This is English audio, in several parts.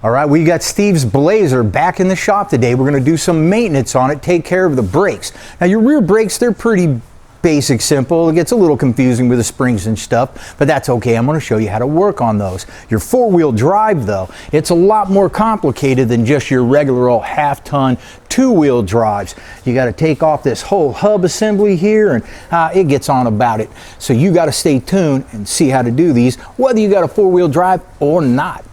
All right, we got Steve's Blazer back in the shop today. We're going to do some maintenance on it, take care of the brakes. Now your rear brakes, they're pretty basic, simple. It gets a little confusing with the springs and stuff, but that's okay. I'm going to show you how to work on those. Your four-wheel drive though, it's a lot more complicated than just your regular old half-ton two-wheel drives. You got to take off this whole hub assembly here, and it gets on about it. So you got to stay tuned and see how to do these, whether you got a four-wheel drive or not.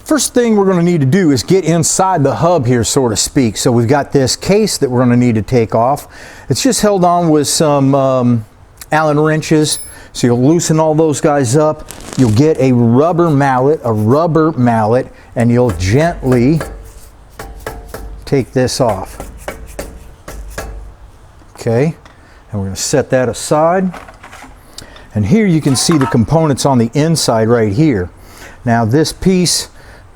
First thing we're going to need to do is get inside the hub here, so to speak. So we've got this case that we're going to need to take off. It's just held on with some Allen wrenches. So you'll loosen all those guys up. You'll get a rubber mallet, and you'll gently take this off. Okay, and we're going to set that aside. And here you can see the components on the inside right here. Now this piece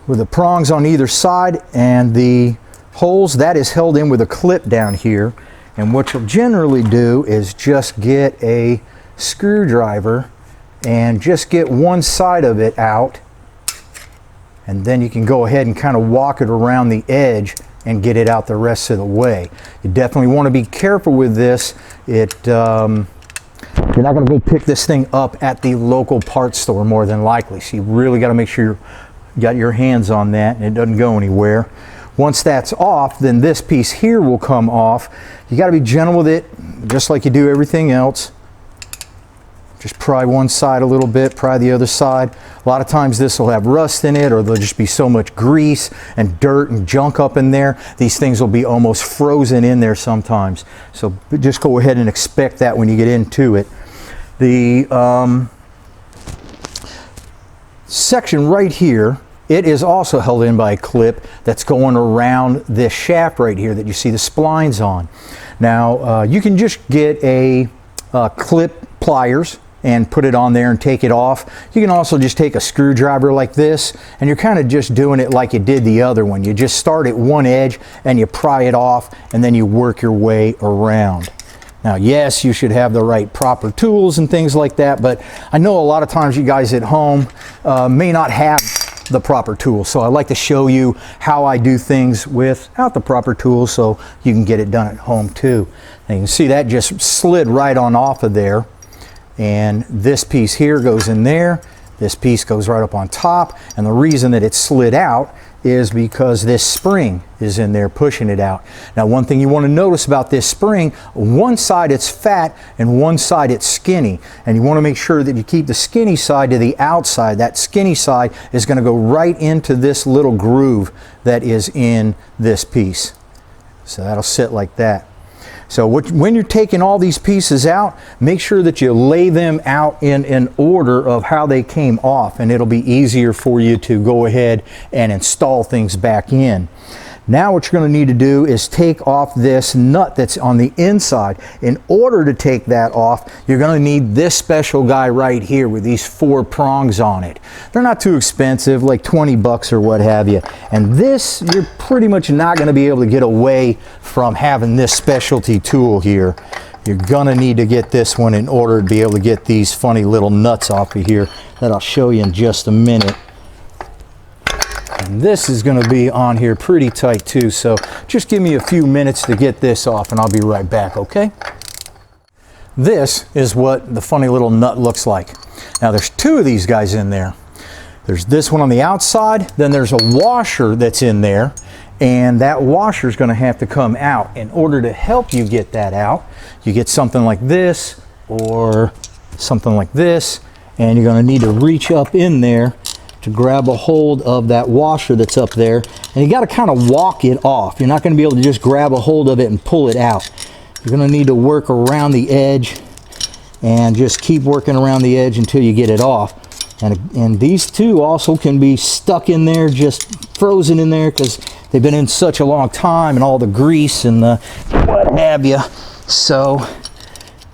with the prongs on either side and the holes, that is held in with a clip down here. And what you'll generally do is just get a screwdriver and just get one side of it out, and then you can go ahead and kind of walk it around the edge and get it out the rest of the way. You definitely want to be careful with this. You're not going to go pick this thing up at the local parts store more than likely, so you really got to make sure you got your hands on that and it doesn't go anywhere. Once that's off, then this piece here will come off. You got to be gentle with it, just like you do everything else. Just pry one side a little bit, pry the other side. A lot of times this will have rust in it, or there'll just be so much grease and dirt and junk up in there. These things will be almost frozen in there sometimes. So just go ahead and expect that when you get into it. The section right here, it is also held in by a clip that's going around this shaft right here that you see the splines on. Now you can just get a clip pliers and put it on there and take it off. You can also just take a screwdriver like this, and you're kind of just doing it like you did the other one. You just start at one edge and you pry it off, and then you work your way around. Now, yes, you should have the right proper tools and things like that, but I know a lot of times you guys at home may not have the proper tools. So I like to show you how I do things without the proper tools so you can get it done at home too. And you can see that just slid right on off of there. And this piece here goes in there. This piece goes right up on top. And the reason that it slid out is because this spring is in there pushing it out. Now, one thing you want to notice about this spring, one side it's fat and one side it's skinny. And you want to make sure that you keep the skinny side to the outside. That skinny side is going to go right into this little groove that is in this piece. So that'll sit like that. So when you're taking all these pieces out, make sure that you lay them out in an order of how they came off, and it'll be easier for you to go ahead and install things back in. Now what you're going to need to do is take off this nut that's on the inside. In order to take that off, you're going to need this special guy right here with these 4 prongs on it. They're not too expensive, like 20 bucks or what have you. And this, you're pretty much not going to be able to get away from having this specialty tool here. You're going to need to get this one in order to be able to get these funny little nuts off of here that I'll show you in just a minute. And this is going to be on here pretty tight too, so just give me a few minutes to get this off and I'll be right back, okay? This is what the funny little nut looks like. Now there's 2 of these guys in there. There's this one on the outside, then there's a washer that's in there, and that washer is going to have to come out. In order to help you get that out, you get something like this or something like this, and you're going to need to reach up in there to grab a hold of that washer that's up there, and you got to kind of walk it off. You're not going to be able to just grab a hold of it and pull it out. You're going to need to work around the edge and just keep working around the edge until you get it off. And these 2 also can be stuck in there, just frozen in there, because they've been in such a long time and all the grease and the what have you. So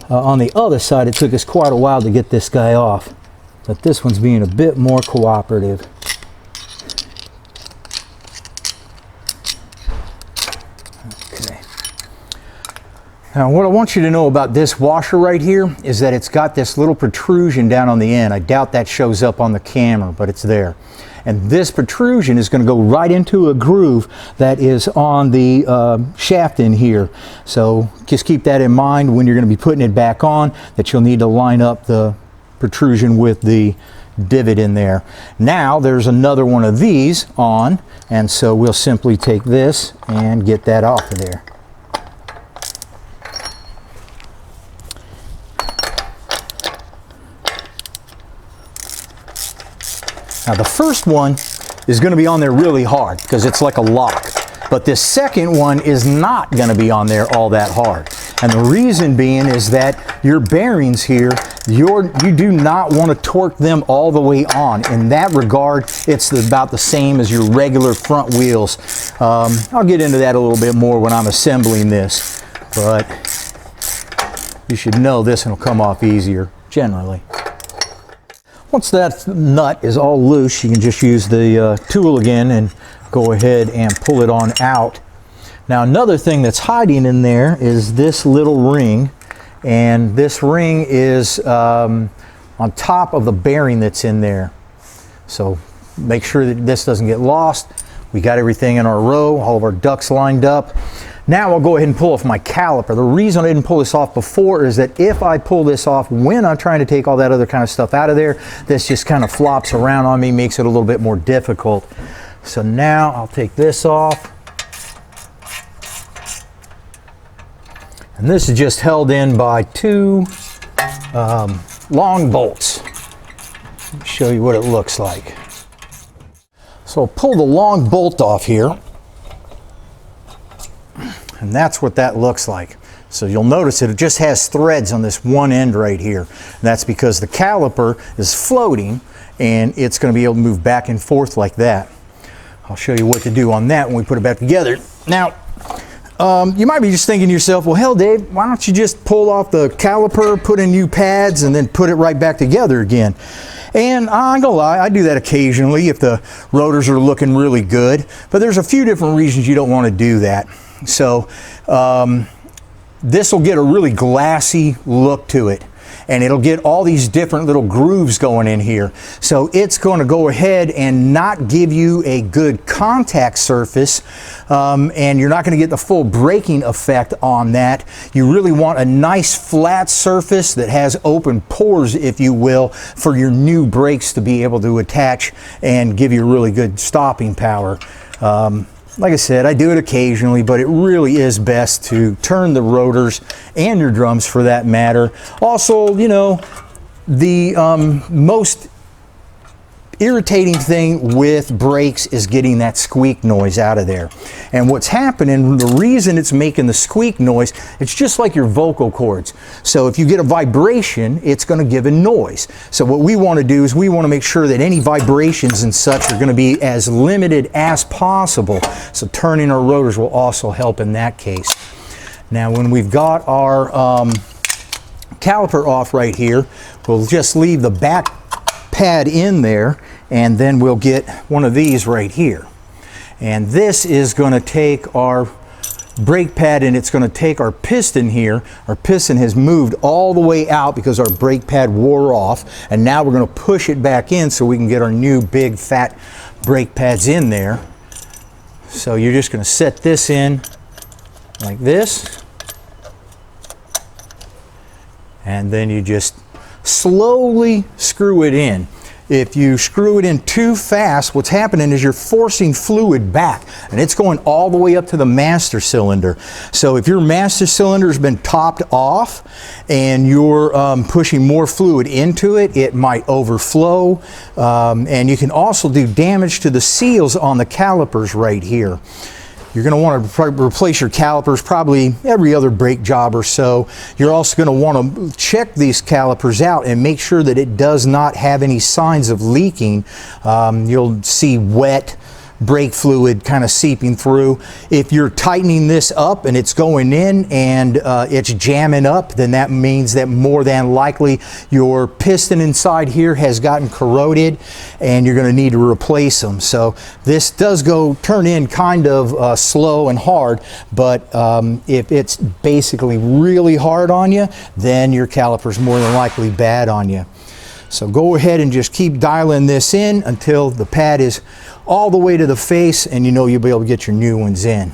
on the other side, it took us quite a while to get this guy off. but this one's being a bit more cooperative. Okay. Now what I want you to know about this washer right here is that it's got this little protrusion down on the end. I doubt that shows up on the camera, but it's there. And this protrusion is going to go right into a groove that is on the shaft in here. So just keep that in mind when you're going to be putting it back on, that you'll need to line up the protrusion with the divot in there. Now there's another one of these on, and so we'll simply take this and get that off of there. Now the first one is going to be on there really hard because it's like a lock, but this second one is not going to be on there all that hard. And the reason being is that your bearings here, you do not want to torque them all the way on. In that regard, it's about the same as your regular front wheels. I'll get into that a little bit more when I'm assembling this, but you should know this one will come off easier generally. Once that nut is all loose, you can just use the tool again and go ahead and pull it on out. Now another thing that's hiding in there is this little ring, and this ring is on top of the bearing that's in there. So make sure that this doesn't get lost. We got everything in our row, all of our ducks lined up. Now I'll go ahead and pull off my caliper. The reason I didn't pull this off before is that if I pull this off when I'm trying to take all that other kind of stuff out of there, this just kind of flops around on me, makes it a little bit more difficult. So now I'll take this off. And this is just held in by two long bolts. Let me show you what it looks like. So I'll pull the long bolt off here. And that's what that looks like. So you'll notice that it just has threads on this one end right here. And that's because the caliper is floating and it's going to be able to move back and forth like that. I'll show you what to do on that when we put it back together. Now, you might be just thinking to yourself, well, hell, Dave, why don't you just pull off the caliper, put in new pads, and then put it right back together again? And I'm gonna lie, I do that occasionally if the rotors are looking really good. But there's a few different reasons you don't want to do that. So this will get a really glassy look to it, and it'll get all these different little grooves going in here. So it's going to go ahead and not give you a good contact surface, and you're not going to get the full braking effect on that. You really want a nice flat surface that has open pores, if you will, for your new brakes to be able to attach and give you really good stopping power. Like I said, I do it occasionally, but it really is best to turn the rotors and your drums for that matter. Also, you know, the most irritating thing with brakes is getting that squeak noise out of there. And what's happening, the reason it's making the squeak noise, it's just like your vocal cords. So if you get a vibration, it's going to give a noise. So what we want to do is we want to make sure that any vibrations and such are going to be as limited as possible. So turning our rotors will also help in that case. Now when we've got our caliper off right here, we'll just leave the back pad in there, and then we'll get one of these right here. And this is going to take our brake pad, and it's going to take our piston here. Our piston has moved all the way out because our brake pad wore off, and now we're going to push it back in so we can get our new big fat brake pads in there. So you're just going to set this in like this, and then you just slowly screw it in. If you screw it in too fast, what's happening is you're forcing fluid back, and it's going all the way up to the master cylinder. So if your master cylinder has been topped off and you're pushing more fluid into it, it might overflow, and you can also do damage to the seals on the calipers right here. You're going to want to replace your calipers probably every other brake job or so. You're also going to want to check these calipers out and make sure that it does not have any signs of leaking. You'll see wet, brake fluid kind of seeping through. If you're tightening this up and it's going in and it's jamming up, then that means that more than likely your piston inside here has gotten corroded and you're going to need to replace them. So this does turn in kind of slow and hard, but if it's basically really hard on you, then your caliper's more than likely bad on you. So go ahead and just keep dialing this in until the pad is all the way to the face, and you know you'll be able to get your new ones in.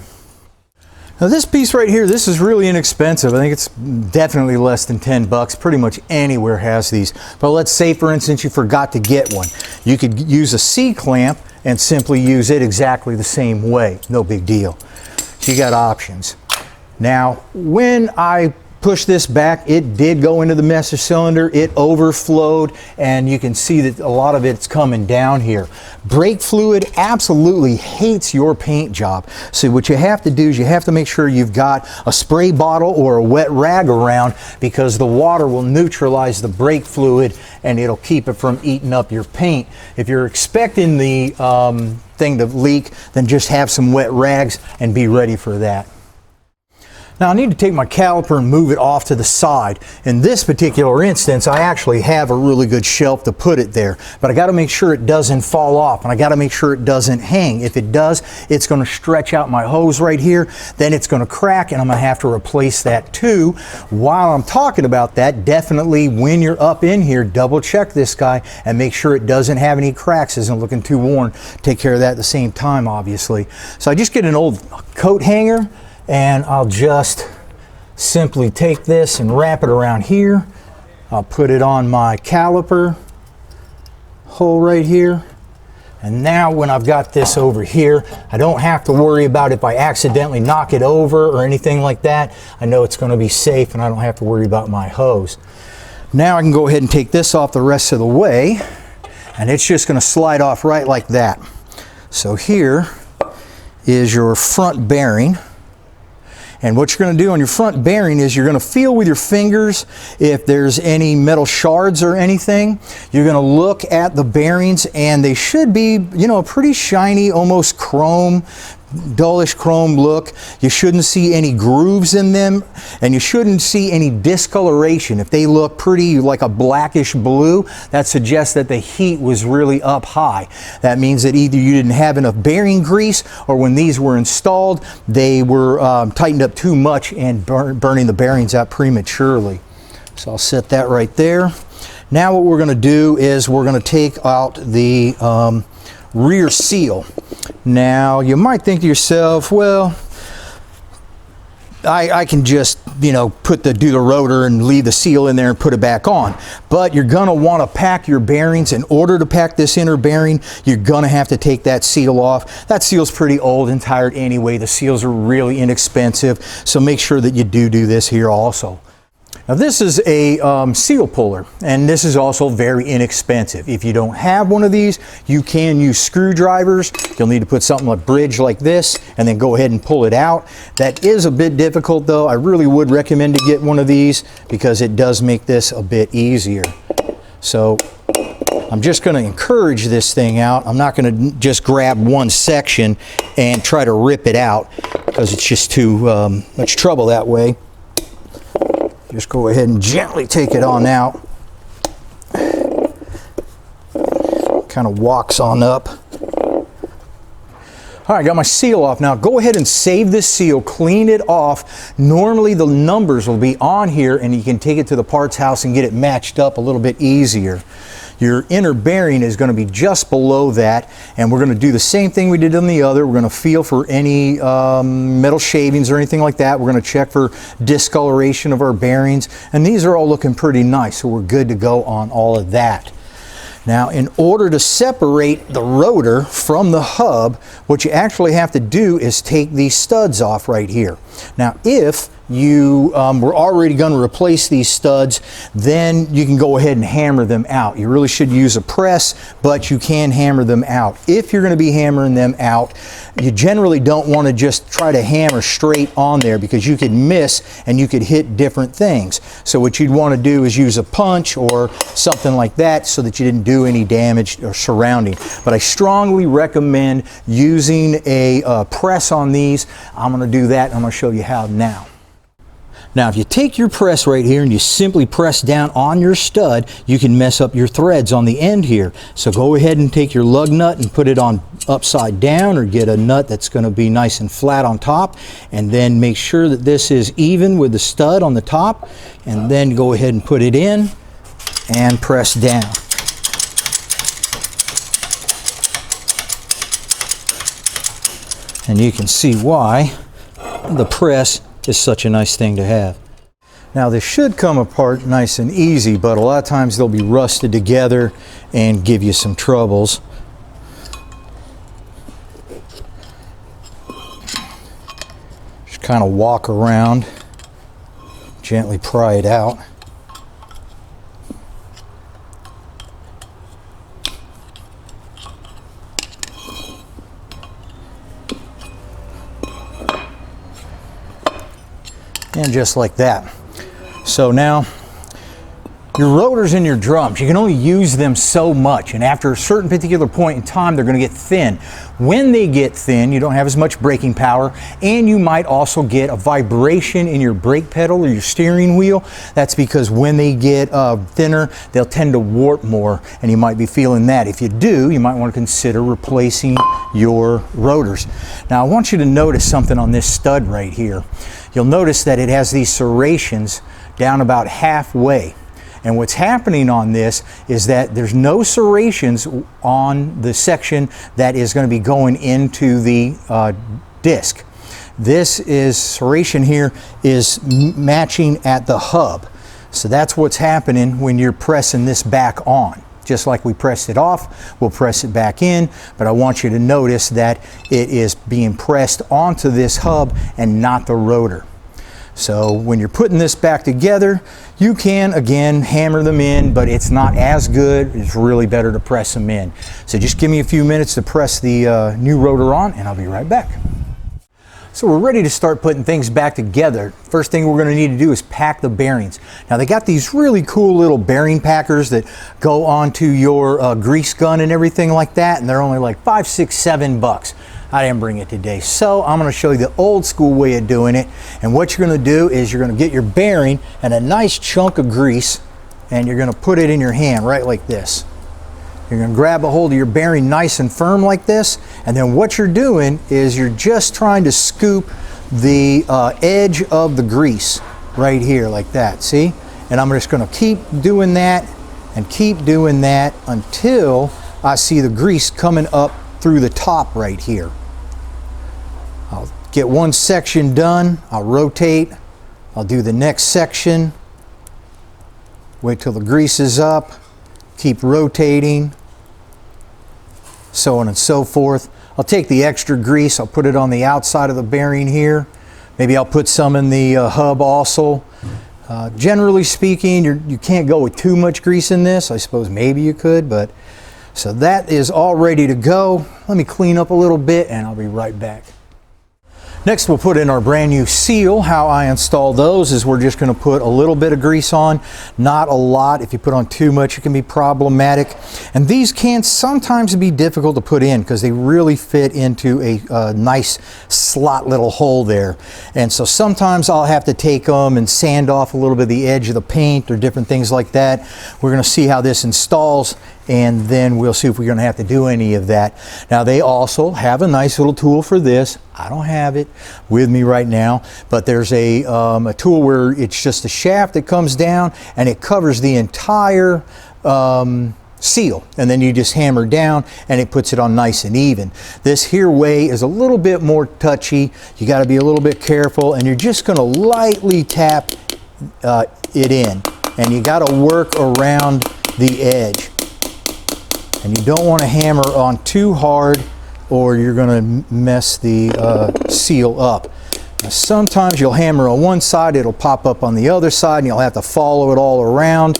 Now this piece right here, this is really inexpensive. I think it's definitely less than 10 bucks. Pretty much anywhere has these. But let's say for instance you forgot to get one. You could use a C-clamp and simply use it exactly the same way. No big deal. So you got options. Now when I push this back, it did go into the master cylinder, it overflowed, and you can see that a lot of it's coming down here. Brake fluid absolutely hates your paint job. So what you have to do is you have to make sure you've got a spray bottle or a wet rag around, because the water will neutralize the brake fluid and it'll keep it from eating up your paint. If you're expecting the thing to leak, then just have some wet rags and be ready for that. Now I need to take my caliper and move it off to the side. In this particular instance, I actually have a really good shelf to put it there, but I got to make sure it doesn't fall off, and I got to make sure it doesn't hang. If it does, it's going to stretch out my hose right here, then it's going to crack, and I'm going to have to replace that too. While I'm talking about that, definitely when you're up in here, double check this guy and make sure it doesn't have any cracks, isn't looking too worn. Take care of that at the same time, obviously. So I just get an old coat hanger, and I'll just simply take this and wrap it around here. I'll put it on my caliper hole right here. And now when I've got this over here, I don't have to worry about if I accidentally knock it over or anything like that. I know it's going to be safe and I don't have to worry about my hose. Now I can go ahead and take this off the rest of the way, and it's just going to slide off right like that. So here is your front bearing. And what you're going to do on your front bearing is you're going to feel with your fingers if there's any metal shards or anything. You're going to look at the bearings, and they should be, you know, a pretty shiny, almost chrome, dullish chrome look. You shouldn't see any grooves in them, and you shouldn't see any discoloration. If they look pretty like a blackish blue, that suggests that the heat was really up high. That means that either you didn't have enough bearing grease, or when these were installed, they were tightened up too much and burning the bearings out prematurely. So I'll set that right there. Now what we're going to do is we're going to take out the rear seal. Now you might think to yourself, well, I can just, you know, do the rotor and leave the seal in there and put it back on. But you're going to want to pack your bearings. In order to pack this inner bearing, you're going to have to take that seal off. That seal's pretty old and tired anyway. The seals are really inexpensive, so make sure that you do this here also. Now this is a seal puller, and this is also very inexpensive. If you don't have one of these, you can use screwdrivers. You'll need to put something like a bridge like this and then go ahead and pull it out. That is a bit difficult though. I really would recommend to get one of these because it does make this a bit easier. So I'm just going to encourage this thing out. I'm not going to just grab one section and try to rip it out because it's just too much trouble that way. Just go ahead and gently take it on out. Kind of walks on up. All right, I got my seal off. Now go ahead and save this seal, clean it off. Normally the numbers will be on here and you can take it to the parts house and get it matched up a little bit easier. Your inner bearing is going to be just below that, and we're going to do the same thing we did on the other. We're going to feel for any metal shavings or anything like that. We're going to check for discoloration of our bearings, and these are all looking pretty nice, so we're good to go on all of that. Now, in order to separate the rotor from the hub, what you actually have to do is take these studs off right here. Now, if you were already going to replace these studs, then you can go ahead and hammer them out. You really should use a press, but you can hammer them out. If you're going to be hammering them out, you generally don't want to just try to hammer straight on there, because you could miss and you could hit different things. So what you'd want to do is use a punch or something like that so that you didn't do any damage or surrounding. But I strongly recommend using a press on these. I'm going to do that, and I'm going to show you how now. Now, if you take your press right here and you simply press down on your stud, you can mess up your threads on the end here. So go ahead and take your lug nut and put it on upside down, or get a nut that's going to be nice and flat on top, and then make sure that this is even with the stud on the top, and then go ahead and put it in and press down. And you can see why the press is such a nice thing to have. Now, this should come apart nice and easy, but a lot of times they'll be rusted together and give you some troubles. Just kind of walk around, gently pry it out. And just like that. So now, your rotors and your drums, you can only use them so much, and after a certain particular point in time, they're going to get thin. When they get thin, you don't have as much braking power, and you might also get a vibration in your brake pedal or your steering wheel. That's because when they get thinner, they'll tend to warp more, and you might be feeling that. If you do, you might want to consider replacing your rotors. Now, I want you to notice something on this stud right here. You'll notice that it has these serrations down about halfway. And what's happening on this is that there's no serrations on the section that is going to be going into the disc. This serration here is matching at the hub. So that's what's happening when you're pressing this back on. Just like we pressed it off, we'll press it back in, but I want you to notice that it is being pressed onto this hub and not the rotor. So when you're putting this back together, you can again hammer them in, but it's not as good. It's really better to press them in. So just give me a few minutes to press the new rotor on, and I'll be right back. So we're ready to start putting things back together. First thing we're going to need to do is pack the bearings. Now, they got these really cool little bearing packers that go onto your grease gun and everything like that, and they're only like $5, $6, $7. I didn't bring it today, so I'm going to show you the old school way of doing it. And what you're going to do is you're going to get your bearing and a nice chunk of grease, and you're going to put it in your hand right like this. You're going to grab a hold of your bearing nice and firm like this, and then what you're doing is you're just trying to scoop the edge of the grease right here like that, see? And I'm just going to keep doing that and keep doing that until I see the grease coming up through the top right here. I'll get one section done, I'll rotate, I'll do the next section, wait till the grease is up, keep rotating, so on and so forth. I'll take the extra grease, I'll put it on the outside of the bearing here. Maybe I'll put some in the hub also. Generally speaking, you can't go with too much grease in this. I suppose maybe you could, but so that is all ready to go. Let me clean up a little bit and I'll be right back. Next, we'll put in our brand new seal. How I install those is we're just going to put a little bit of grease on, not a lot. If you put on too much, it can be problematic. And these can sometimes be difficult to put in because they really fit into a nice slot little hole there. And so sometimes I'll have to take them and sand off a little bit of the edge of the paint or different things like that. We're going to see how this installs, and then we'll see if we're going to have to do any of that. Now, they also have a nice little tool for this. I don't have it with me right now, but there's a tool where it's just a shaft that comes down and it covers the entire seal, and then you just hammer down and it puts it on nice and even. This here way is a little bit more touchy. You got to be a little bit careful, and you're just going to lightly tap it in, and you got to work around the edge. And you don't want to hammer on too hard or you're going to mess the seal up. Now, sometimes you'll hammer on one side, it'll pop up on the other side, and you'll have to follow it all around.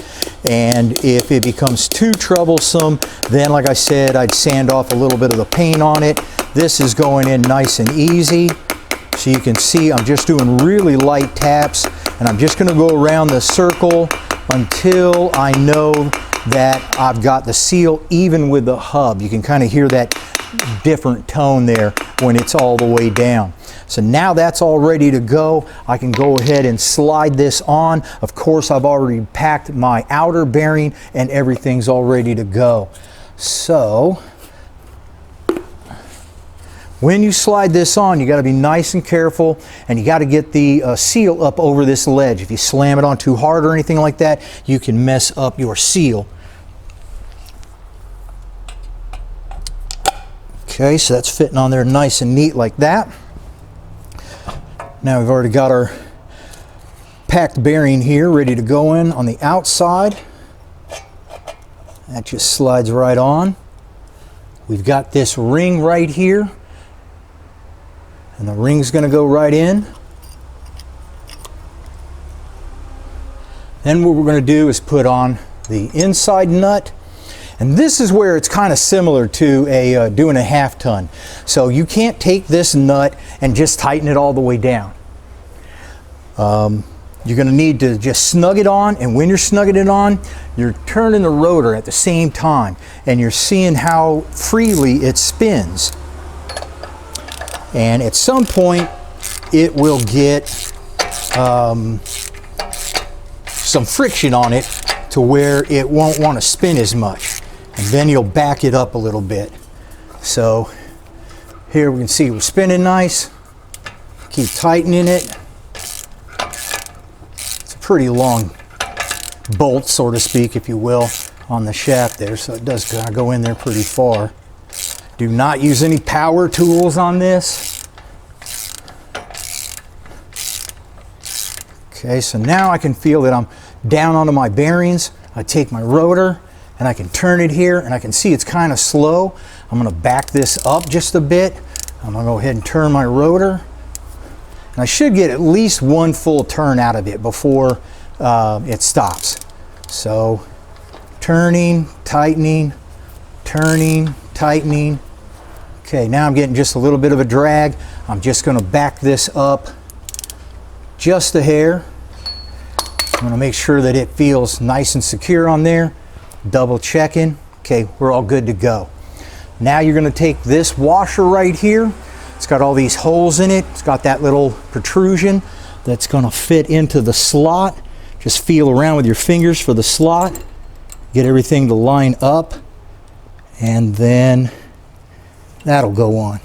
And if it becomes too troublesome, then like I said, I'd sand off a little bit of the paint on it. This is going in nice and easy. So you can see I'm just doing really light taps, and I'm just going to go around the circle until I know that I've got the seal even with the hub. You can kind of hear that different tone there when it's all the way down. So now that's all ready to go. I can go ahead and slide this on. Of course, I've already packed my outer bearing and everything's all ready to go. So when you slide this on, you got to be nice and careful, and you got to get the seal up over this ledge. If you slam it on too hard or anything like that, you can mess up your seal. Okay, so that's fitting on there nice and neat like that. Now we've already got our packed bearing here ready to go in on the outside. That just slides right on. We've got this ring right here, and the ring's going to go right in. Then what we're going to do is put on the inside nut. And this is where it's kind of similar to doing a half ton. So you can't take this nut and just tighten it all the way down. You're going to need to just snug it on, and when you're snugging it on, you're turning the rotor at the same time, and you're seeing how freely it spins. And at some point, it will get some friction on it to where it won't want to spin as much. And then you'll back it up a little bit. So here we can see we're spinning nice. Keep tightening it. It's a pretty long bolt, so to speak, if you will, on the shaft there. So it does kind of go in there pretty far. Do not use any power tools on this. Okay, so now I can feel that I'm down onto my bearings. I take my rotor and I can turn it here, and I can see it's kind of slow. I'm going to back this up just a bit. I'm going to go ahead and turn my rotor. And I should get at least one full turn out of it before it stops. So turning, tightening, turning, tightening. Okay, now I'm getting just a little bit of a drag. I'm just going to back this up just a hair. I'm going to make sure that it feels nice and secure on there. Double checking. Okay, we're all good to go. Now you're going to take this washer right here. It's got all these holes in it. It's got that little protrusion that's going to fit into the slot. Just feel around with your fingers for the slot. Get everything to line up, and then that'll go on.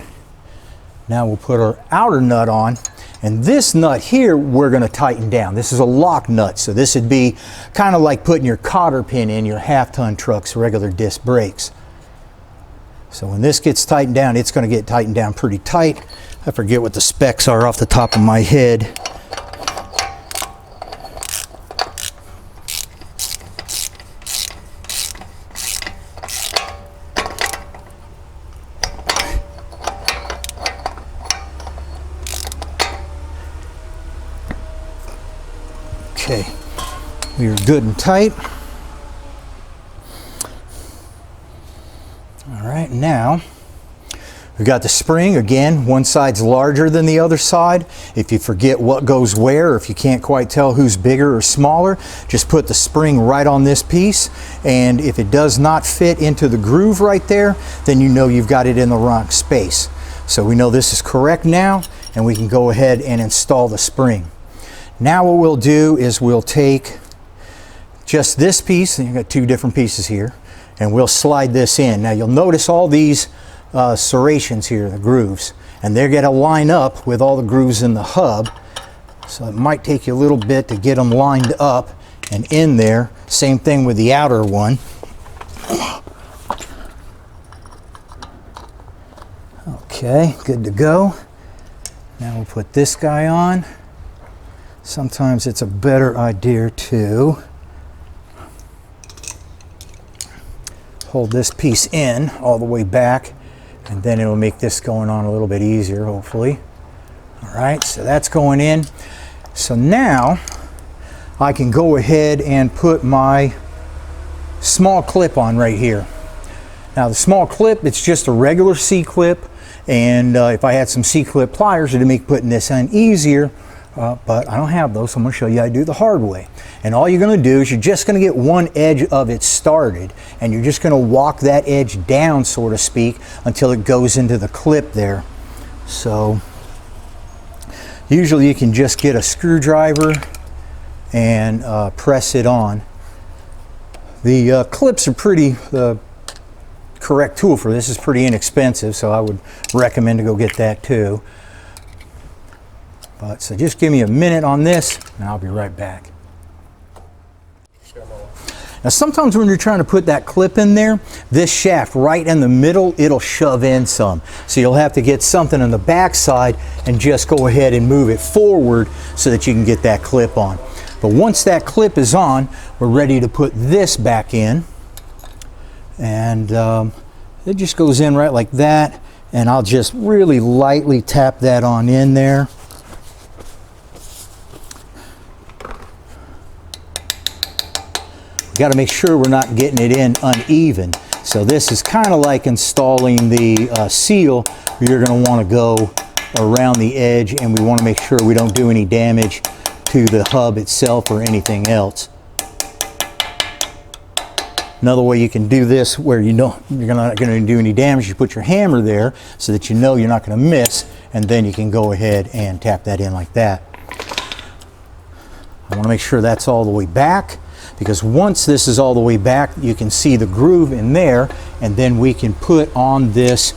Now we'll put our outer nut on. And this nut here, we're going to tighten down. This is a lock nut, so this would be kind of like putting your cotter pin in your half-ton truck's regular disc brakes. So when this gets tightened down, it's going to get tightened down pretty tight. I forget what the specs are off the top of my head. Okay, we are good and tight. All right, now we've got the spring. Again, one side's larger than the other side. If you forget what goes where, or if you can't quite tell who's bigger or smaller, just put the spring right on this piece. And if it does not fit into the groove right there, then you know you've got it in the wrong space. So we know this is correct now, and we can go ahead and install the spring. Now what we'll do is we'll take just this piece, and you've got two different pieces here, and we'll slide this in. Now you'll notice all these serrations here, the grooves, and they're going to line up with all the grooves in the hub. So it might take you a little bit to get them lined up and in there. Same thing with the outer one. Okay, good to go. Now we'll put this guy on. Sometimes it's a better idea to hold this piece in all the way back, and then it'll make this going on a little bit easier, hopefully. All right, so that's going in. So now I can go ahead and put my small clip on right here. Now the small clip, it's just a regular C-clip, and if I had some C-clip pliers, it'd make putting this in easier, but I don't have those, so I'm going to show you how to do it the hard way. And all you're going to do is you're just going to get one edge of it started, and you're just going to walk that edge down, so to speak, until it goes into the clip there. So usually you can just get a screwdriver and press it on. The clips are pretty, the correct tool for this is pretty inexpensive, so I would recommend to go get that too. But so just give me a minute on this and I'll be right back. Now sometimes when you're trying to put that clip in there, this shaft right in the middle, it'll shove in some. So you'll have to get something on the back side and just go ahead and move it forward so that you can get that clip on. But once that clip is on, we're ready to put this back in. And it just goes in right like that. And I'll just really lightly tap that on in there. Got to make sure we're not getting it in uneven. So this is kind of like installing the seal. You're going to want to go around the edge, and we want to make sure we don't do any damage to the hub itself or anything else. Another way you can do this where you know you're not going to do any damage, you put your hammer there so that you know you're not going to miss, and then you can go ahead and tap that in like that. I want to make sure that's all the way back, because once this is all the way back, you can see the groove in there, and then we can put on this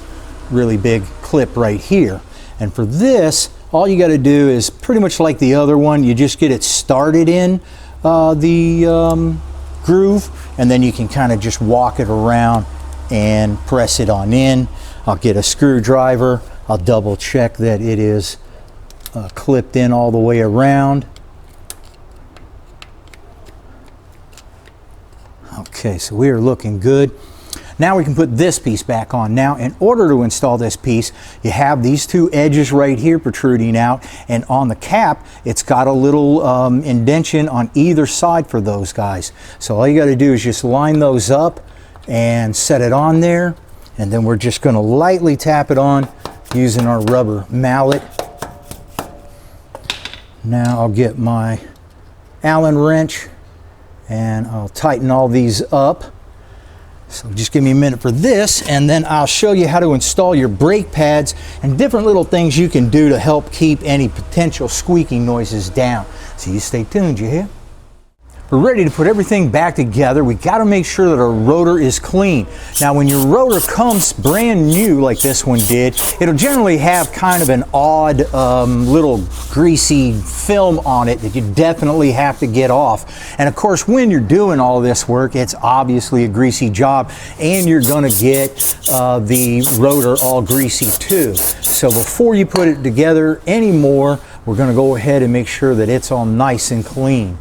really big clip right here. And for this, all you got to do is pretty much like the other one, you just get it started in the groove, and then you can kind of just walk it around and press it on in. I'll get a screwdriver, I'll double check that it is clipped in all the way around. Okay, so we are looking good. Now we can put this piece back on. Now, in order to install this piece, you have these two edges right here protruding out, and on the cap, it's got a little indentation on either side for those guys. So all you got to do is just line those up and set it on there, and then we're just going to lightly tap it on using our rubber mallet. Now I'll get my Allen wrench and I'll tighten all these up. So just give me a minute for this, and then I'll show you how to install your brake pads and different little things you can do to help keep any potential squeaking noises down. So you stay tuned, you hear? We're ready to put everything back together. We got to make sure that our rotor is clean. Now when your rotor comes brand new like this one did, it'll generally have kind of an odd little greasy film on it that you definitely have to get off. And of course, when you're doing all this work, it's obviously a greasy job, and you're going to get the rotor all greasy too. So before you put it together anymore, we're going to go ahead and make sure that it's all nice and clean.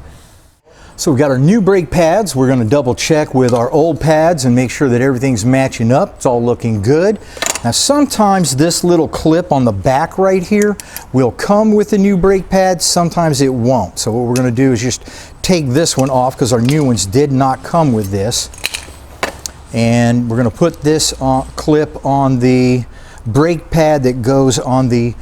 So we've got our new brake pads. We're going to double check with our old pads and make sure that everything's matching up. It's all looking good. Now sometimes this little clip on the back right here will come with the new brake pads. Sometimes it won't. So what we're going to do is just take this one off, because our new ones did not come with this. And we're going to put this clip on the brake pad that goes on the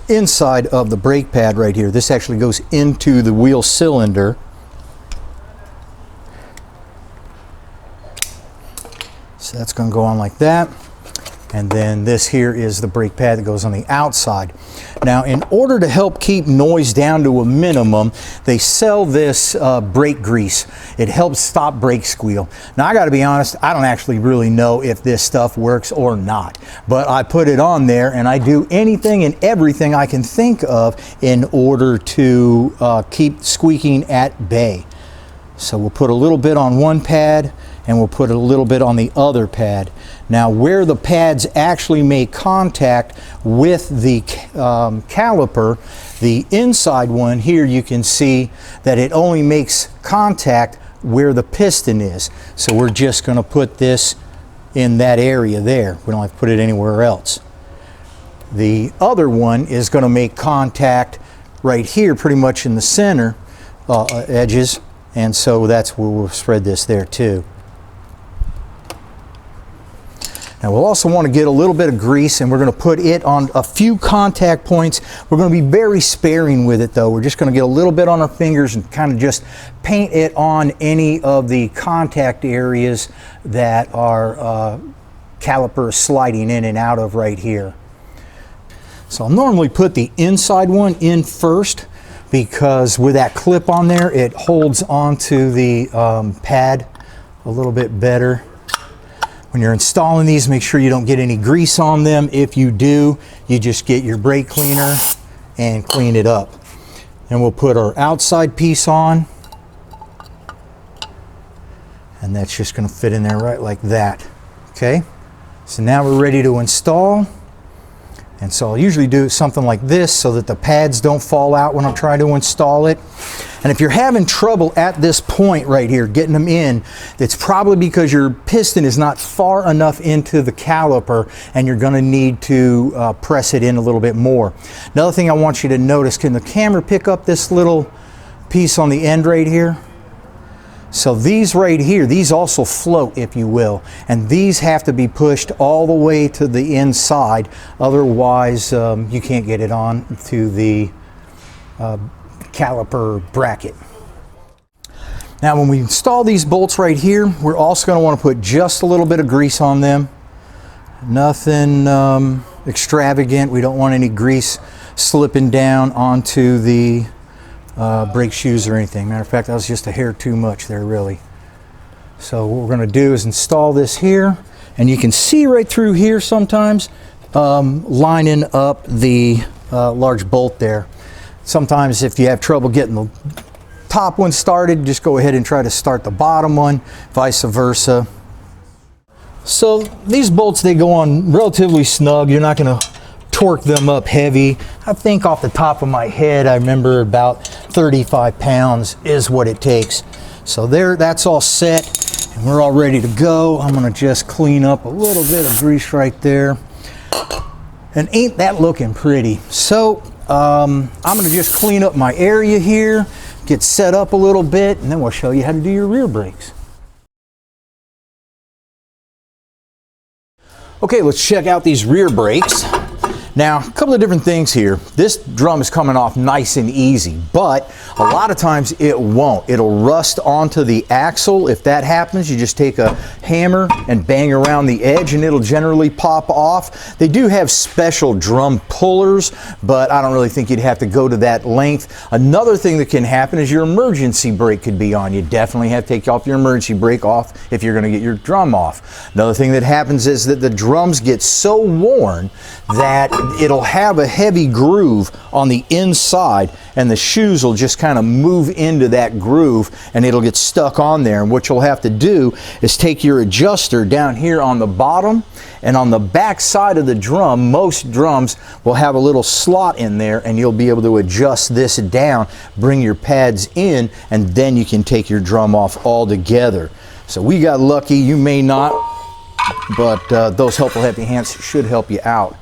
inside of the brake pad right here. This actually goes into the wheel cylinder. So that's going to go on like that. And then this here is the brake pad that goes on the outside. Now, in order to help keep noise down to a minimum, they sell this brake grease. It helps stop brake squeal. Now, I got to be honest, I don't actually really know if this stuff works or not. But I put it on there, and I do anything and everything I can think of in order to keep squeaking at bay. So we'll put a little bit on one pad, and we'll put a little bit on the other pad. Now where the pads actually make contact with the caliper, the inside one here, you can see that it only makes contact where the piston is. So we're just going to put this in that area there. We don't have to put it anywhere else. The other one is going to make contact right here, pretty much in the center edges, and so that's where we'll spread this there too. Now we'll also want to get a little bit of grease, and we're going to put it on a few contact points. We're going to be very sparing with it though. We're just going to get a little bit on our fingers and kind of just paint it on any of the contact areas that our caliper is sliding in and out of right here. So I'll normally put the inside one in first, because with that clip on there, it holds onto the pad a little bit better. When you're installing these, make sure you don't get any grease on them. If you do, you just get your brake cleaner and clean it up. And we'll put our outside piece on, and that's just going to fit in there right like that. Okay, so now we're ready to install. And so I'll usually do something like this so that the pads don't fall out when I'm trying to install it. And if you're having trouble at this point right here getting them in, it's probably because your piston is not far enough into the caliper, and you're going to need to press it in a little bit more. Another thing I want you to notice, can the camera pick up this little piece on the end right here? So these right here, these also float, if you will, and these have to be pushed all the way to the inside, otherwise you can't get it on to the caliper bracket. Now when we install these bolts right here, we're also going to want to put just a little bit of grease on them. Nothing extravagant. We don't want any grease slipping down onto the brake shoes or anything. Matter of fact, that was just a hair too much there, really. So what we're going to do is install this here, and you can see right through here sometimes lining up the large bolt there. Sometimes if you have trouble getting the top one started, just go ahead and try to start the bottom one, vice versa. So these bolts, they go on relatively snug. You're not going to torque them up heavy. I think off the top of my head, I remember about 35 pounds is what it takes. So there, that's all set, and we're all ready to go. I'm going to just clean up a little bit of grease right there. And ain't that looking pretty? So I'm going to just clean up my area here, get set up a little bit, and then we'll show you how to do your rear brakes. Okay, let's check out these rear brakes. Now, a couple of different things here. This drum is coming off nice and easy, but a lot of times it won't. It'll rust onto the axle. If that happens, you just take a hammer and bang around the edge and it'll generally pop off. They do have special drum pullers, but I don't really think you'd have to go to that length. Another thing that can happen is your emergency brake could be on. You definitely have to take off your emergency brake off if you're going to get your drum off. Another thing that happens is that the drums get so worn that it'll have a heavy groove on the inside, and the shoes will just kind of move into that groove and it'll get stuck on there. And what you'll have to do is take your adjuster down here on the bottom, and on the back side of the drum, most drums will have a little slot in there, and you'll be able to adjust this down, bring your pads in, and then you can take your drum off altogether. So we got lucky, you may not, but those helpful happy hands should help you out.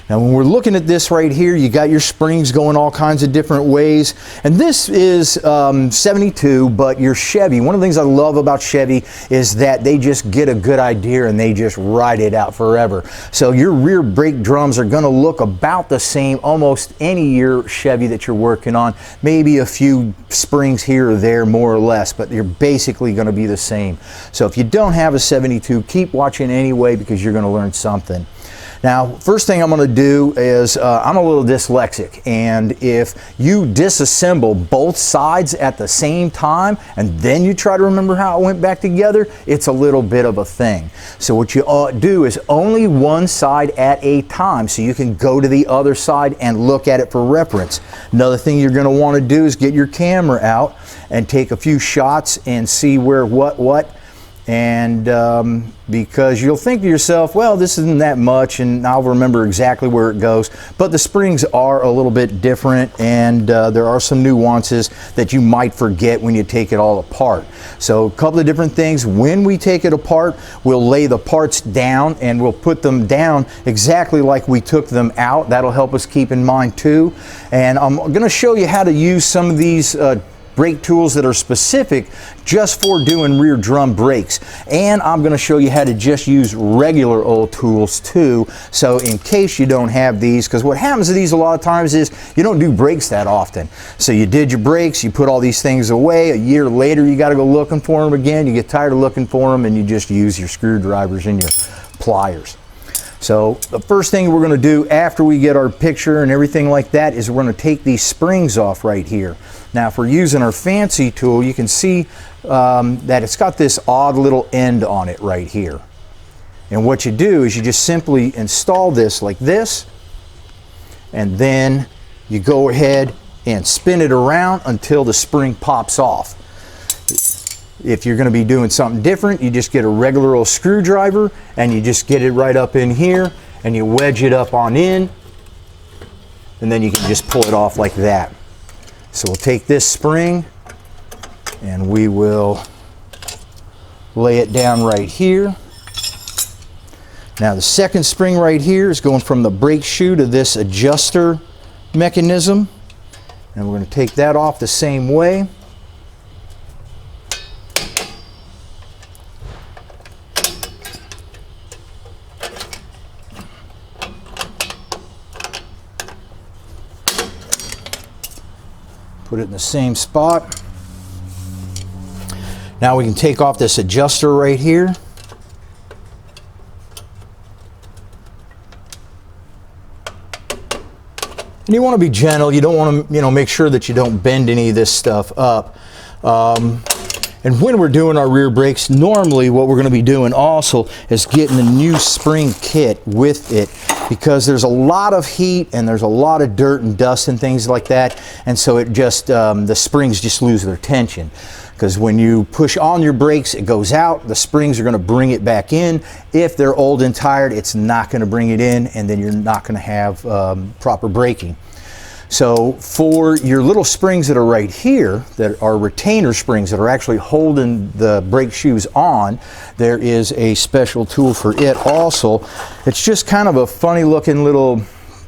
Now when we're looking at this right here, you got your springs going all kinds of different ways, and this is 72, but your Chevy, one of the things I love about Chevy is that they just get a good idea and they just ride it out forever. So your rear brake drums are going to look about the same almost any year Chevy that you're working on, maybe a few springs here or there more or less, but you're basically going to be the same. So if you don't have a 72, keep watching anyway, because you're going to learn something. Now, first thing I'm going to do is, I'm a little dyslexic, and if you disassemble both sides at the same time and then you try to remember how it went back together, it's a little bit of a thing. So what you do is only one side at a time, so you can go to the other side and look at it for reference. Another thing you're going to want to do is get your camera out and take a few shots and see where what And because you'll think to yourself, well, this isn't that much and I'll remember exactly where it goes, but the springs are a little bit different, and there are some nuances that you might forget when you take it all apart. So a couple of different things. When we take it apart, we'll lay the parts down and we'll put them down exactly like we took them out. That'll help us keep in mind too. And I'm going to show you how to use some of these brake tools that are specific just for doing rear drum brakes, and I'm going to show you how to just use regular old tools too, so in case you don't have these, because what happens to these a lot of times is you don't do brakes that often. So you did your brakes, you put all these things away, a year later you got to go looking for them again, you get tired of looking for them, and you just use your screwdrivers and your pliers. So the first thing we're going to do after we get our picture and everything like that is we're going to take these springs off right here. Now if we're using our fancy tool, you can see that it's got this odd little end on it right here. And what you do is you just simply install this like this, and then you go ahead and spin it around until the spring pops off. If you're going to be doing something different, you just get a regular old screwdriver and you just get it right up in here and you wedge it up on in, and then you can just pull it off like that. So we'll take this spring and we will lay it down right here. Now the second spring right here is going from the brake shoe to this adjuster mechanism, and we're going to take that off the same way. Put it in the same spot. Now we can take off this adjuster right here. And you want to be gentle. You don't want to, make sure that you don't bend any of this stuff up. And when we're doing our rear brakes, normally what we're going to be doing also is getting the new spring kit with it, because there's a lot of heat and there's a lot of dirt and dust and things like that, and so it just the springs just lose their tension. Because when you push on your brakes, it goes out, the springs are going to bring it back in. If they're old and tired, it's not going to bring it in, and then you're not going to have proper braking. So for your little springs that are right here, that are retainer springs that are actually holding the brake shoes on, there is a special tool for it also. It's just kind of a funny looking little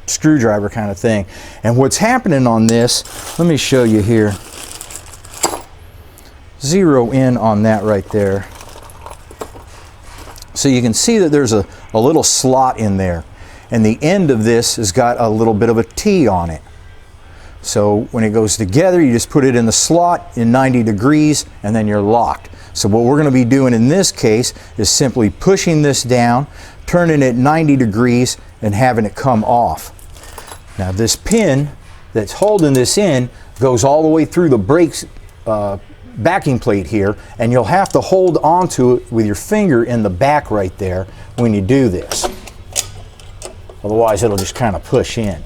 screwdriver kind of thing. And what's happening on this, let me show you here. Zero in on that right there. So you can see that there's a little slot in there, and the end of this has got a little bit of a T on it. So when it goes together, you just put it in the slot in 90 degrees and then you're locked. So what we're going to be doing in this case is simply pushing this down, turning it 90 degrees and having it come off. Now this pin that's holding this in goes all the way through the brakes backing plate here, and you'll have to hold onto it with your finger in the back right there when you do this. Otherwise it'll just kind of push in.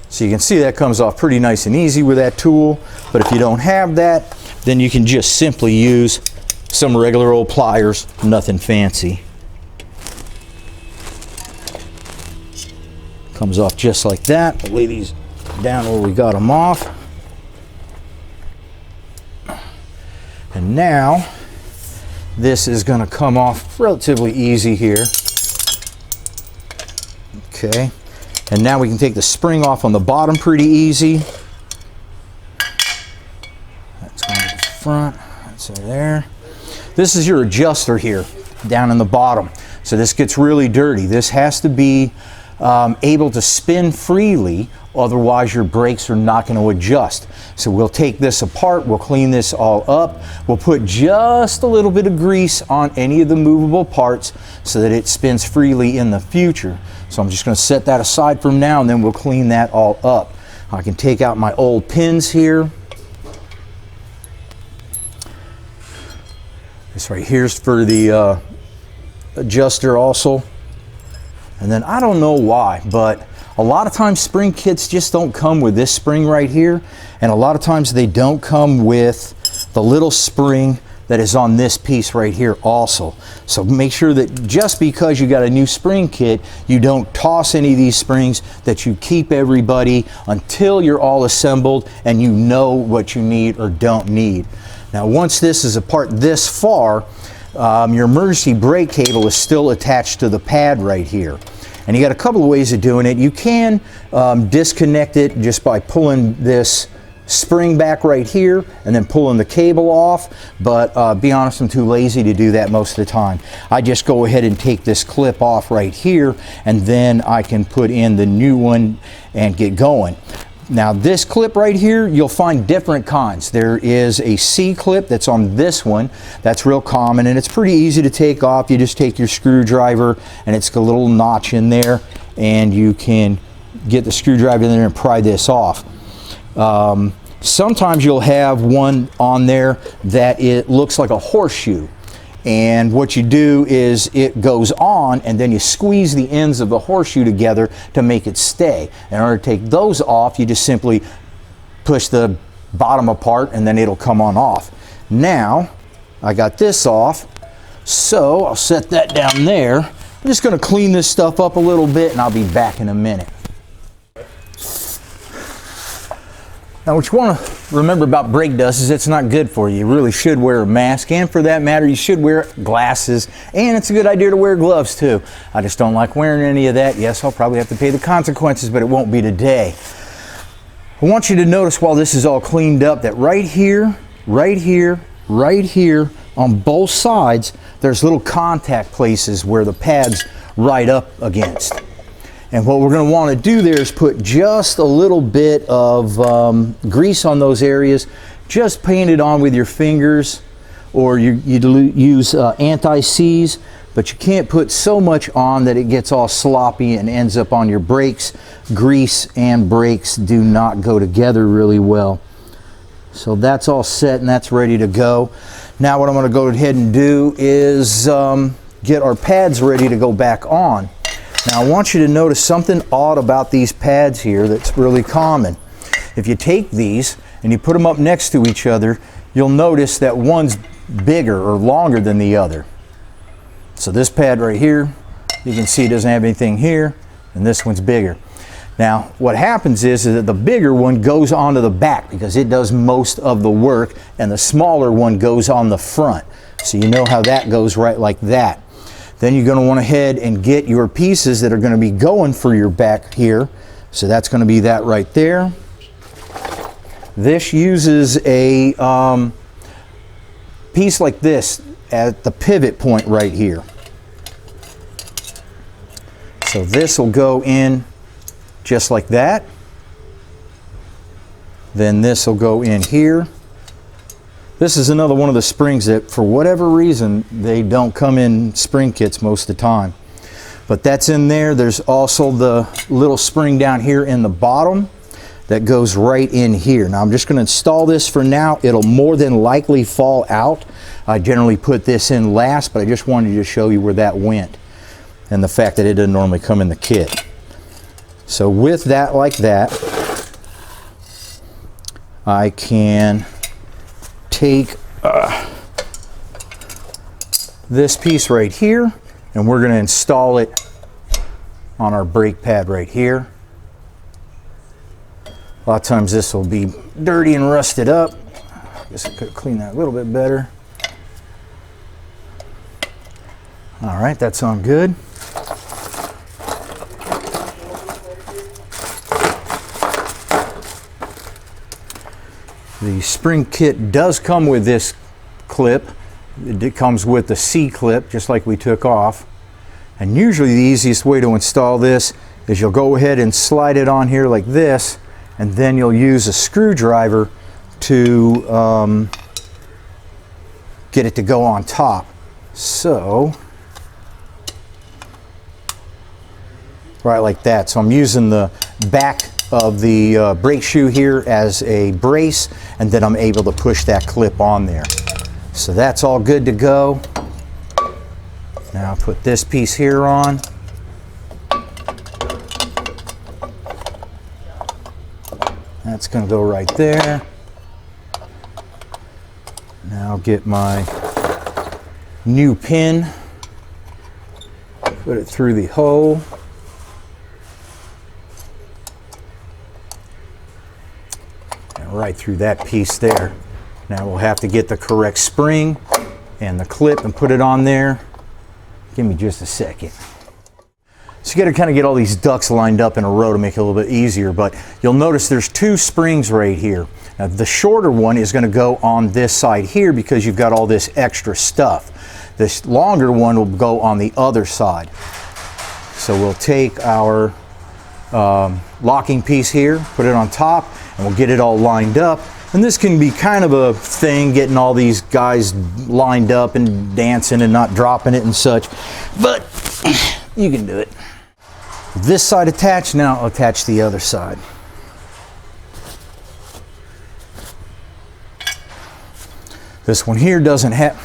So you can see that comes off pretty nice and easy with that tool, but if you don't have that, then you can just simply use some regular old pliers, nothing fancy. Comes off just like that. We'll lay these down where we got them off. And now this is going to come off relatively easy here. Okay. And now we can take the spring off on the bottom pretty easy. That's going to the front. That's there. This is your adjuster here, down in the bottom. So this gets really dirty. This has to be able to spin freely, otherwise your brakes are not going to adjust. So we'll take this apart, we'll clean this all up, we'll put just a little bit of grease on any of the movable parts so that it spins freely in the future. So I'm just going to set that aside from now, and then we'll clean that all up. I can take out my old pins here. This right here's for the adjuster also. And then I don't know why, but a lot of times spring kits just don't come with this spring right here, and a lot of times they don't come with the little spring that is on this piece right here also. So make sure that just because you got a new spring kit, you don't toss any of these springs, that you keep everybody until you're all assembled and you know what you need or don't need. Now once this is apart this far, your emergency brake cable is still attached to the pad right here. And you got a couple of ways of doing it. You can disconnect it just by pulling this spring back right here and then pulling the cable off, but be honest, I'm too lazy to do that most of the time. I just go ahead and take this clip off right here, and then I can put in the new one and get going. Now this clip right here, you'll find different kinds. There is a C clip that's on this one. That's real common, and it's pretty easy to take off. You just take your screwdriver, and it's got a little notch in there, and you can get the screwdriver in there and pry this off. Sometimes you'll have one on there that it looks like a horseshoe, and what you do is it goes on and then you squeeze the ends of the horseshoe together to make it stay. In order to take those off, you just simply push the bottom apart and then it'll come on off. Now I got this off, so I'll set that down there. I'm just going to clean this stuff up a little bit and I'll be back in a minute. Now what you want to remember about brake dust is it's not good for you. You really should wear a mask, and for that matter you should wear glasses, and it's a good idea to wear gloves too. I just don't like wearing any of that. Yes, I'll probably have to pay the consequences, but it won't be today. I want you to notice while this is all cleaned up that right here, right here, right here on both sides there's little contact places where the pads ride up against. And what we're going to want to do there is put just a little bit of grease on those areas. Just paint it on with your fingers, or you use anti-seize, but you can't put so much on that it gets all sloppy and ends up on your brakes. Grease and brakes do not go together really well. So that's all set and that's ready to go. Now what I'm going to go ahead and do is get our pads ready to go back on. Now I want you to notice something odd about these pads here that's really common. If you take these and you put them up next to each other, you'll notice that one's bigger or longer than the other. So this pad right here, you can see it doesn't have anything here, and this one's bigger. Now what happens is that the bigger one goes onto the back because it does most of the work, and the smaller one goes on the front. So you know how that goes, right like that. Then you're going to want to head and get your pieces that are going to be going for your back here. So that's going to be that right there. This uses a piece like this at the pivot point right here. So this will go in just like that. Then this will go in here. This is another one of the springs that for whatever reason they don't come in spring kits most of the time. But that's in there. There's also the little spring down here in the bottom that goes right in here. Now I'm just going to install this for now. It'll more than likely fall out. I generally put this in last, but I just wanted to show you where that went and the fact that it doesn't normally come in the kit. So with that like that, I can take this piece right here and we're going to install it on our brake pad right here. A lot of times this will be dirty and rusted up. I guess I could clean that a little bit better. All right, that's on good. The spring kit does come with this clip. It comes with the C clip, just like we took off. And usually the easiest way to install this is you'll go ahead and slide it on here like this, and then you'll use a screwdriver to get it to go on top. So, right like that. So I'm using the back of the brake shoe here as a brace, and then I'm able to push that clip on there. So that's all good to go. Now I'll put this piece here on. That's going to go right there. Now I'll get my new pin, put it through the hole. And right through that piece there. Now we'll have to get the correct spring and the clip and put it on there. Give me just a second. So you got to kind of get all these ducks lined up in a row to make it a little bit easier, but you'll notice there's two springs right here. Now the shorter one is going to go on this side here because you've got all this extra stuff. This longer one will go on the other side. So we'll take our locking piece here, put it on top, and we'll get it all lined up. And this can be kind of a thing, getting all these guys lined up and dancing and not dropping it and such, but you can do it. This side attached, now I'll attach the other side. This one here doesn't have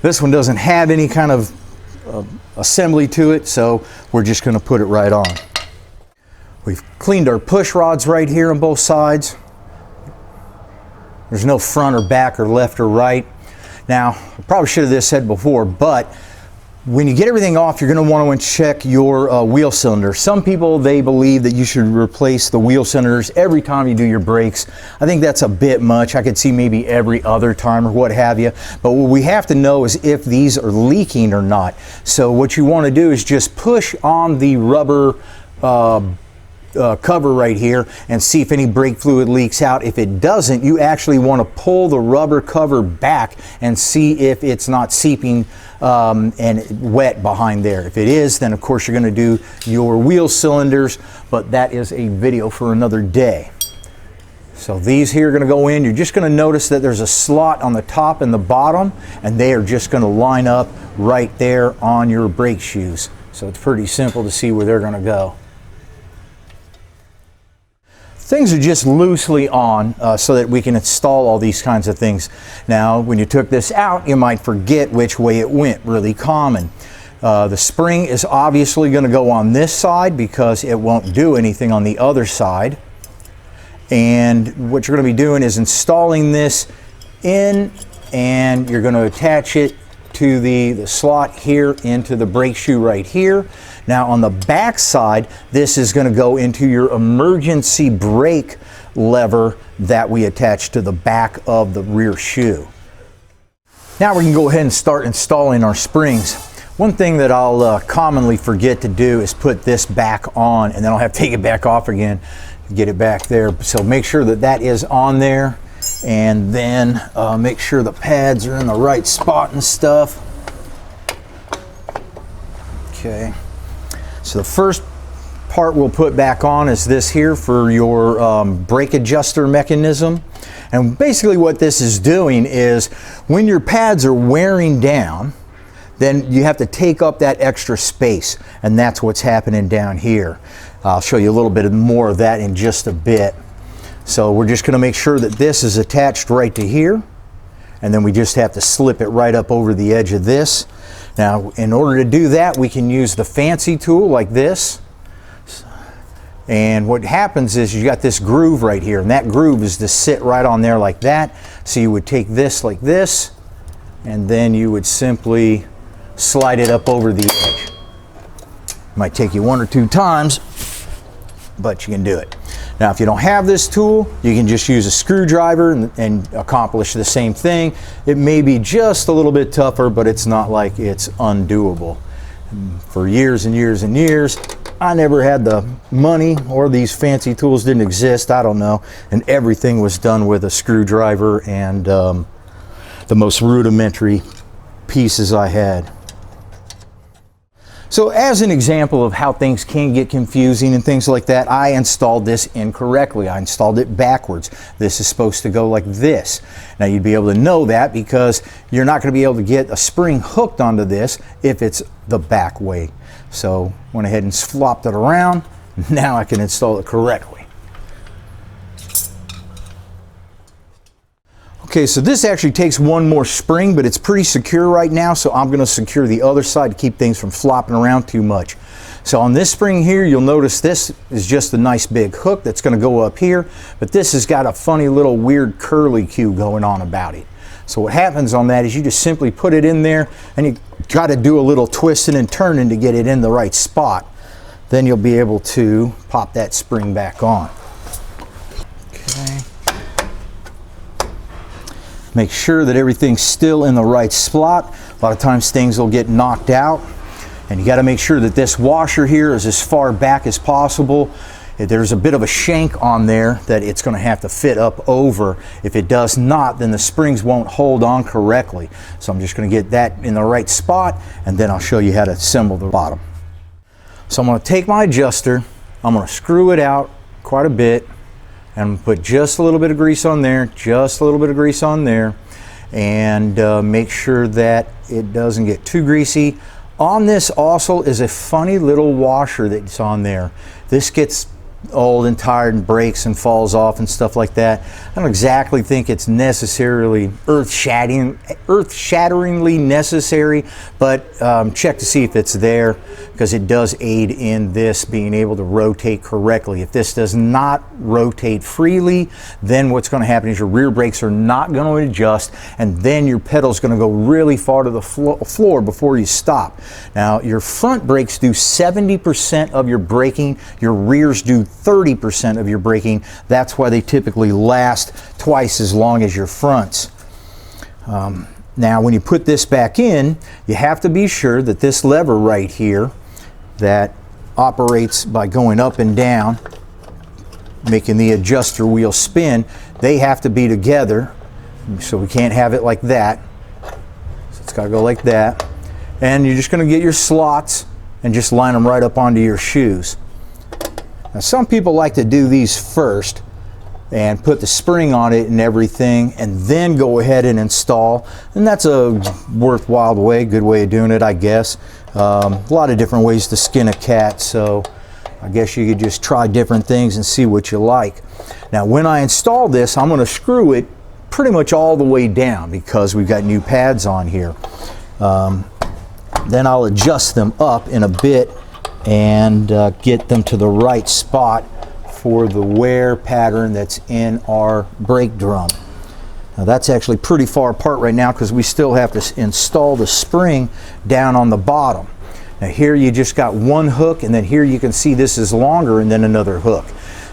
this one doesn't have any kind of assembly to it, so we're just going to put it right on. We've cleaned our push rods right here on both sides. There's no front or back or left or right. Now, I probably should have said before, but when you get everything off, you're going to want to check your wheel cylinder. Some people, they believe that you should replace the wheel cylinders every time you do your brakes. I think that's a bit much. I could see maybe every other time or what have you. But what we have to know is if these are leaking or not. So what you want to do is just push on the rubber cover right here and see if any brake fluid leaks out. If it doesn't, you actually want to pull the rubber cover back and see if it's not seeping and wet behind there. If it is, then of course you're going to do your wheel cylinders, but that is a video for another day. So these here are going to go in. You're just going to notice that there's a slot on the top and the bottom, and they are just going to line up right there on your brake shoes. So it's pretty simple to see where they're going to go. Things are just loosely on so that we can install all these kinds of things. Now, when you took this out, you might forget which way it went, really common. The spring is obviously going to go on this side because it won't do anything on the other side. And what you're going to be doing is installing this in, and you're going to attach it to the slot here into the brake shoe right here. Now on the back side, this is going to go into your emergency brake lever that we attach to the back of the rear shoe. Now we can go ahead and start installing our springs. One thing that I'll commonly forget to do is put this back on, and then I'll have to take it back off again to get it back there. So make sure that that is on there, and then make sure the pads are in the right spot and stuff. Okay. So the first part we'll put back on is this here for your brake adjuster mechanism. And basically what this is doing is when your pads are wearing down, then you have to take up that extra space, and that's what's happening down here. I'll show you a little bit more of that in just a bit. So we're just going to make sure that this is attached right to here, and then we just have to slip it right up over the edge of this. Now, in order to do that, we can use the fancy tool like this. And what happens is you got this groove right here, and that groove is to sit right on there like that. So you would take this like this, and then you would simply slide it up over the edge. Might take you one or two times, but you can do it. Now, if you don't have this tool, you can just use a screwdriver and accomplish the same thing. It may be just a little bit tougher, but it's not like it's undoable. And for years and years and years, I never had the money, or these fancy tools didn't exist, I don't know, and everything was done with a screwdriver and the most rudimentary pieces I had. So as an example of how things can get confusing and things like that, I installed this incorrectly. I installed it backwards. This is supposed to go like this. Now you'd be able to know that because you're not going to be able to get a spring hooked onto this if it's the back way. So went ahead and flopped it around. Now I can install it correctly. Okay, so this actually takes one more spring, but it's pretty secure right now, so I'm going to secure the other side to keep things from flopping around too much. So on this spring here, you'll notice this is just a nice big hook that's going to go up here, but this has got a funny little weird curly cue going on about it. So what happens on that is you just simply put it in there, and you got to do a little twisting and turning to get it in the right spot. Then you'll be able to pop that spring back on. Okay. Make sure that everything's still in the right spot. A lot of times things will get knocked out, and you got to make sure that this washer here is as far back as possible. There's a bit of a shank on there that it's going to have to fit up over. If it does not, then the springs won't hold on correctly. So I'm just going to get that in the right spot, and then I'll show you how to assemble the bottom. So I'm going to take my adjuster, I'm going to screw it out quite a bit, and I'm going to put just a little bit of grease on there, just a little bit of grease on there, and make sure that it doesn't get too greasy. On this also is a funny little washer that's on there. This gets old and tired and breaks and falls off and stuff like that. I don't exactly think it's necessarily earth-shatteringly necessary, but check to see if it's there, because it does aid in this being able to rotate correctly. If this does not rotate freely, then what's going to happen is your rear brakes are not going to adjust, and then your pedal's going to go really far to the floor before you stop. Now, your front brakes do 70% of your braking, your rears do 30% of your braking. That's why they typically last twice as long as your fronts. Now, when you put this back in, you have to be sure that this lever right here that operates by going up and down, making the adjuster wheel spin, they have to be together. So we can't have it like that. So it's got to go like that. And you're just going to get your slots and just line them right up onto your shoes. Now, some people like to do these first and put the spring on it and everything, and then go ahead and install. And that's a worthwhile way, good way of doing it, I guess. A lot of different ways to skin a cat, so I guess you could just try different things and see what you like. Now, when I install this, I'm going to screw it pretty much all the way down because we've got new pads on here. Then I'll adjust them up in a bit and get them to the right spot for the wear pattern that's in our brake drum. Now, that's actually pretty far apart right now because we still have to install the spring down on the bottom. Now, here you just got one hook, and then here you can see this is longer and then another hook.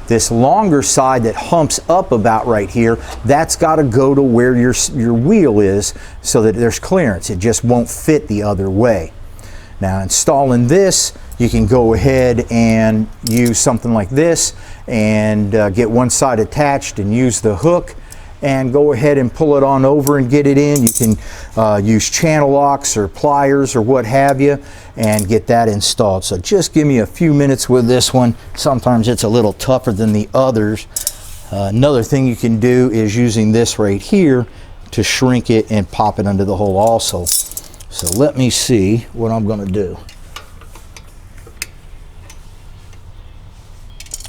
This longer side that humps up about right here, that's got to go to where your wheel is so that there's clearance. It just won't fit the other way. Now, installing this, you can go ahead and use something like this and get one side attached and use the hook and go ahead and pull it on over and get it in. You can use channel locks or pliers or what have you and get that installed. So just give me a few minutes with this one. Sometimes it's a little tougher than the others. Another thing you can do is using this right here to shrink it and pop it under the hole also. So let me see what I'm going to do.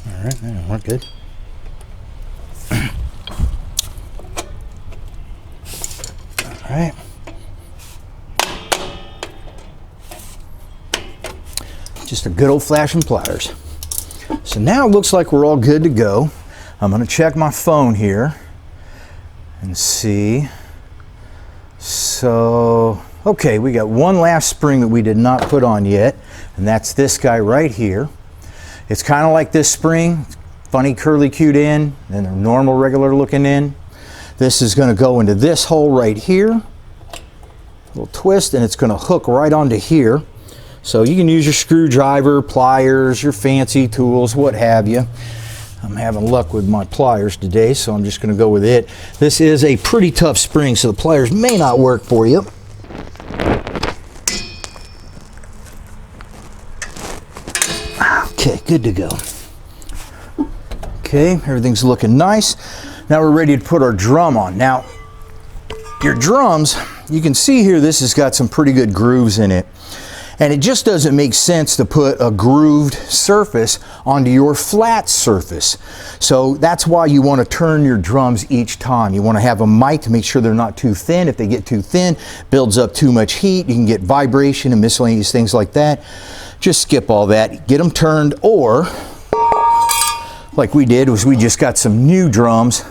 All right, we're good. All right. Just a good old-fashioned pliers. So now it looks like we're all good to go. I'm going to check my phone here and see. So, okay, we got one last spring that we did not put on yet, and that's this guy right here. It's kind of like this spring, funny curly cued in, and a normal regular looking in. This is going to go into this hole right here, a little twist, and it's going to hook right onto here. So you can use your screwdriver, pliers, your fancy tools, what have you. I'm having luck with my pliers today, so I'm just going to go with it. This is a pretty tough spring, so the pliers may not work for you. Okay, good to go. Okay, everything's looking nice. Now we're ready to put our drum on. Now, your drums, you can see here this has got some pretty good grooves in it. And it just doesn't make sense to put a grooved surface onto your flat surface. So that's why you want to turn your drums each time. You want to have a mic to make sure they're not too thin. If they get too thin, builds up too much heat, you can get vibration and miscellaneous things like that. Just skip all that, get them turned, or like we did was we just got some new drums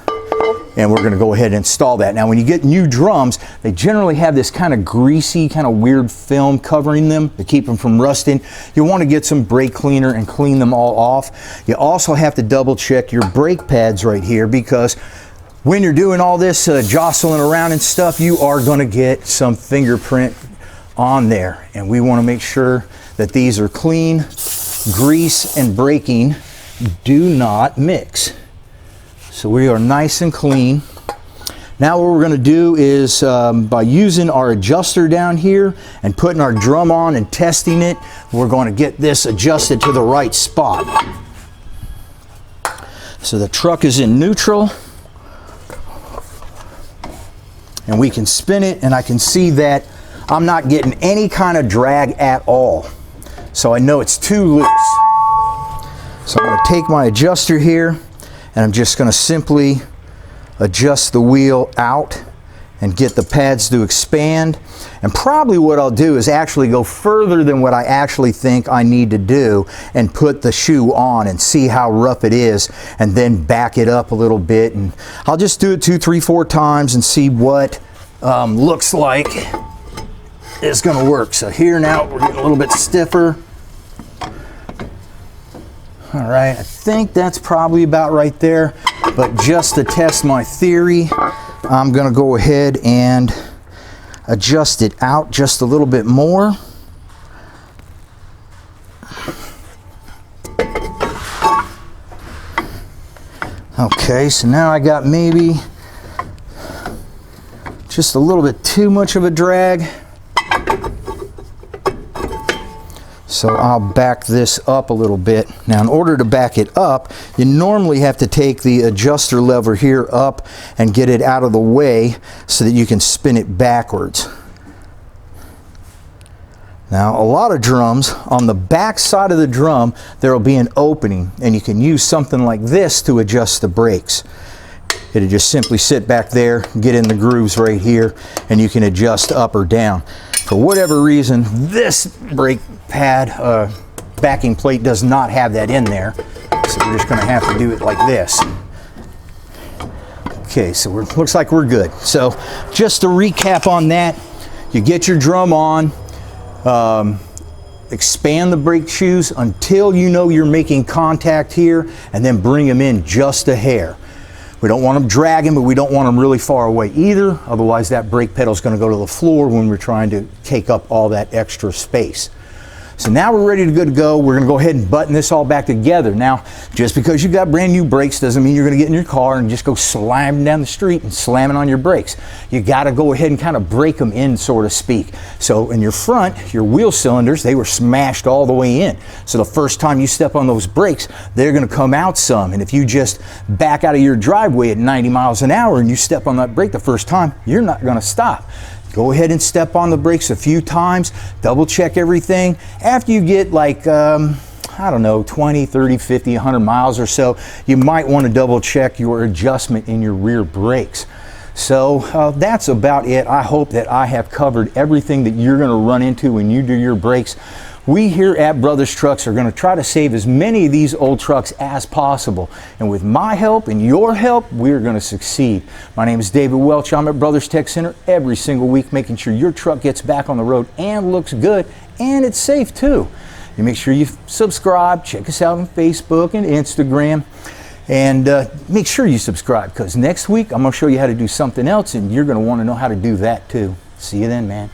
and we're going to go ahead and install that. Now when you get new drums, they generally have this kind of greasy, kind of weird film covering them to keep them from rusting. You want to get some brake cleaner and clean them all off. You also have to double check your brake pads right here, because when you're doing all this jostling around and stuff, you are going to get some fingerprint on there. And we want to make sure that these are clean. Grease and braking do not mix. So we are nice and clean. Now what we're going to do is by using our adjuster down here and putting our drum on and testing it, we're going to get this adjusted to the right spot. So the truck is in neutral and we can spin it, and I can see that I'm not getting any kind of drag at all. So I know it's too loose. So I'm going to take my adjuster here and I'm just going to simply adjust the wheel out and get the pads to expand. And probably what I'll do is actually go further than what I actually think I need to do and put the shoe on and see how rough it is, and then back it up a little bit. And I'll just do it 2, 3, 4 times and see what looks like it's going to work. So here now we're getting a little bit stiffer. All right, I think that's probably about right there, but just to test my theory, I'm going to go ahead and adjust it out just a little bit more. Okay, so now I got maybe just a little bit too much of a drag. So I'll back this up a little bit. Now in order to back it up, you normally have to take the adjuster lever here up and get it out of the way so that you can spin it backwards. Now a lot of drums, on the back side of the drum, there will be an opening, and you can use something like this to adjust the brakes. It'll just simply sit back there, get in the grooves right here, and you can adjust up or down. For whatever reason, this brake pad backing plate does not have that in there, so we're just going to have to do it like this. Okay, so looks like we're good. So just to recap on that, you get your drum on, expand the brake shoes until you know you're making contact here, and then bring them in just a hair. We don't want them dragging, but we don't want them really far away either. Otherwise, that brake pedal is going to go to the floor when we're trying to take up all that extra space. So now we're ready to go. We're going to go ahead and button this all back together. Now, just because you've got brand new brakes doesn't mean you're going to get in your car and just go slamming down the street and slamming on your brakes. You got to go ahead and kind of break them in, so to speak. So in your front, your wheel cylinders, they were smashed all the way in. So the first time you step on those brakes, they're going to come out some. And if you just back out of your driveway at 90 miles an hour and you step on that brake the first time, you're not going to stop. Go ahead and step on the brakes a few times, double check everything. After you get like, I don't know, 20, 30, 50, 100 miles or so, you might want to double check your adjustment in your rear brakes. So that's about it. I hope that I have covered everything that you're going to run into when you do your brakes. We here at Brothers Trucks are going to try to save as many of these old trucks as possible. And with my help and your help, we're going to succeed. My name is David Welch. I'm at Brothers Tech Center every single week, making sure your truck gets back on the road and looks good, and it's safe too. You make sure you subscribe, check us out on Facebook and Instagram, and make sure you subscribe, because next week I'm going to show you how to do something else, and you're going to want to know how to do that too. See you then, man.